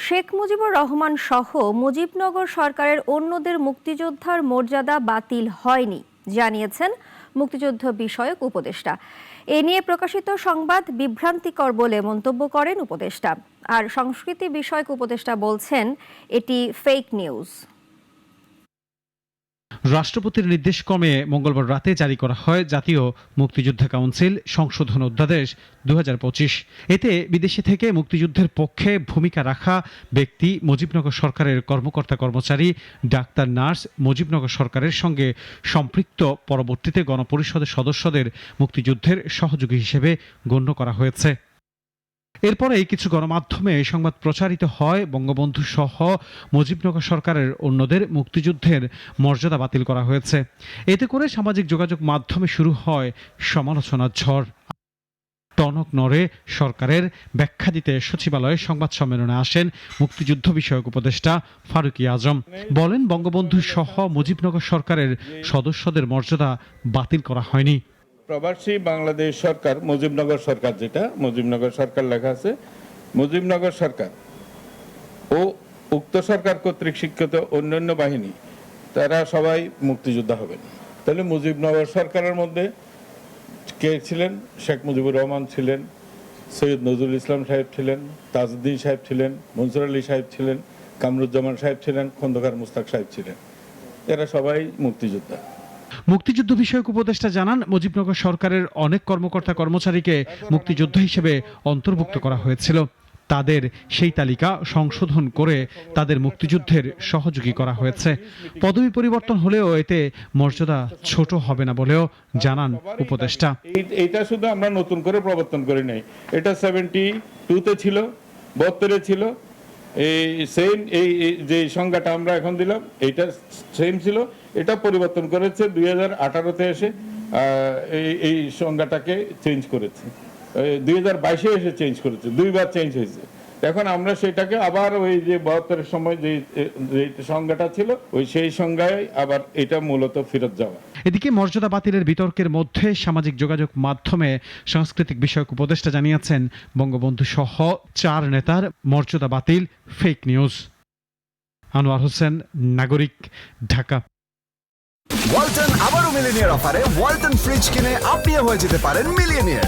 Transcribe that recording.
শেখ মুজিবুর রহমান সহ মুজিবনগর সরকারের অন্যদের মুক্তিযোদ্ধার মর্যাদা বাতিল হয়নি জানিয়েছেন মুক্তিযুদ্ধ বিষয়ক উপদেষ্টা। এ নিয়ে প্রকাশিত সংবাদ বিভ্রান্তিকর বলে মন্তব্য করেন উপদেষ্টা। আর সংস্কৃতি বিষয়ক উপদেষ্টা বলছেন এটি ফেক নিউজ। রাষ্ট্রপতির নির্দেশক্রমে মঙ্গলবার রাতে জারি করা হয় জাতীয় মুক্তিযোদ্ধা কাউন্সিল সংশোধন অধ্যাদেশ 2025। এতে বিদেশে থেকে মুক্তিযুদ্ধের পক্ষে ভূমিকা রাখা ব্যক্তি, মুজিবনগর সরকারের কর্মকর্তা কর্মচারী, ডাক্তার, নার্স, মুজিবনগর সরকারের সঙ্গে সম্পৃক্ত পরবর্তীতে গণপরিষদের সদস্যদের মুক্তিযুদ্ধের সহযোগী হিসেবে গণ্য করা হয়েছে। এরপরে কিছু গণমাধ্যমে সংবাদ প্রচারিত হয় বঙ্গবন্ধু সহ মুজিবনগর সরকারের অন্যদের মুক্তিযুদ্ধের মর্যাদা বাতিল করা হয়েছে। এতে করে সামাজিক যোগাযোগ মাধ্যমে শুরু হয় সমালোচনার ঝড়। টনক নড়ে সরকারের ব্যাখ্যা দিতে সচিবালয়ে সংবাদ সম্মেলনে আসেন মুক্তিযুদ্ধ বিষয়ক উপদেষ্টা ফারুকী আজম। বলেন, বঙ্গবন্ধু সহ মুজিবনগর সরকারের সদস্যদের মর্যাদা বাতিল করা হয়নি। প্রবাসী বাংলাদেশ সরকার, মুজিবনগর সরকার, যেটা মুজিবনগর সরকার লেখা আছে, মুজিবনগর সরকার ও উক্ত সরকার কর্তৃক স্বীকৃত অন্যান্য বাহিনী, তারা সবাই মুক্তিযোদ্ধা হবেন। তাহলে মুজিবনগর সরকারের মধ্যে কে ছিলেন? শেখ মুজিবুর রহমান ছিলেন, সৈয়দ নজরুল ইসলাম সাহেব ছিলেন, তাজউদ্দিন সাহেব ছিলেন, মনসুর আলী সাহেব ছিলেন, কামরুজ্জামান সাহেব ছিলেন, খন্দকার মুস্তাক সাহেব ছিলেন। এরা সবাই মুক্তিযোদ্ধা। মুক্তিযুদ্ধ বিষয়ক উপদেষ্টা জানান, মুজিবনগর সরকারের অনেক কর্মকর্তা কর্মচারীকে মুক্তিযোদ্ধা হিসেবে অন্তর্ভুক্ত করা হয়েছিল। তাদের সেই তালিকা সংশোধন করে তাদের মুক্তিযুদ্ধের সহযোগী করা হয়েছে। পদবি পরিবর্তন হলেও এতে মর্যাদা ছোট হবে না বলেও জানান উপদেষ্টা। এইটা শুধু আমরা নতুন করে প্রবর্তন করি নাই, এটা 72-তে ছিল, 72-এ ছিল। এই সেম এই যে সংজ্ঞাটা আমরা এখন দিলাম, এইটা সেম ছিল। এটা পরিবর্তন করেছে 2018-তে এসে এই সংজ্ঞাটাকে চেঞ্জ করেছে। 2022-এ এসে চেঞ্জ করেছে, দুইবার চেঞ্জ হয়েছে। এখন আমরা সেটাকে আবার ওই যে 72-এর সময় যে সংজ্ঞাটা ছিল, ওই সেই সংজ্ঞায় আবার এটা মূলত ফেরত যাওয়া। এদিকে মর্যাদা বাতিলের বিতর্কের মধ্যে সামাজিক যোগাযোগ মাধ্যমে সাংস্কৃতিক বিষয়ক উপদেষ্টা জানিয়েছেন, বঙ্গবন্ধু সহ 4 নেতার মর্যাদা বাতিল ফেক নিউজ। আনোয়ার হোসেন, নাগরিক, ঢাকা। ওয়ালটন আবারও মিলিনিয়ার অফারে ওয়ালটন ফ্রিজ কিনে আপনিও হয়ে যেতে পারেন মিলিয়নিয়ার।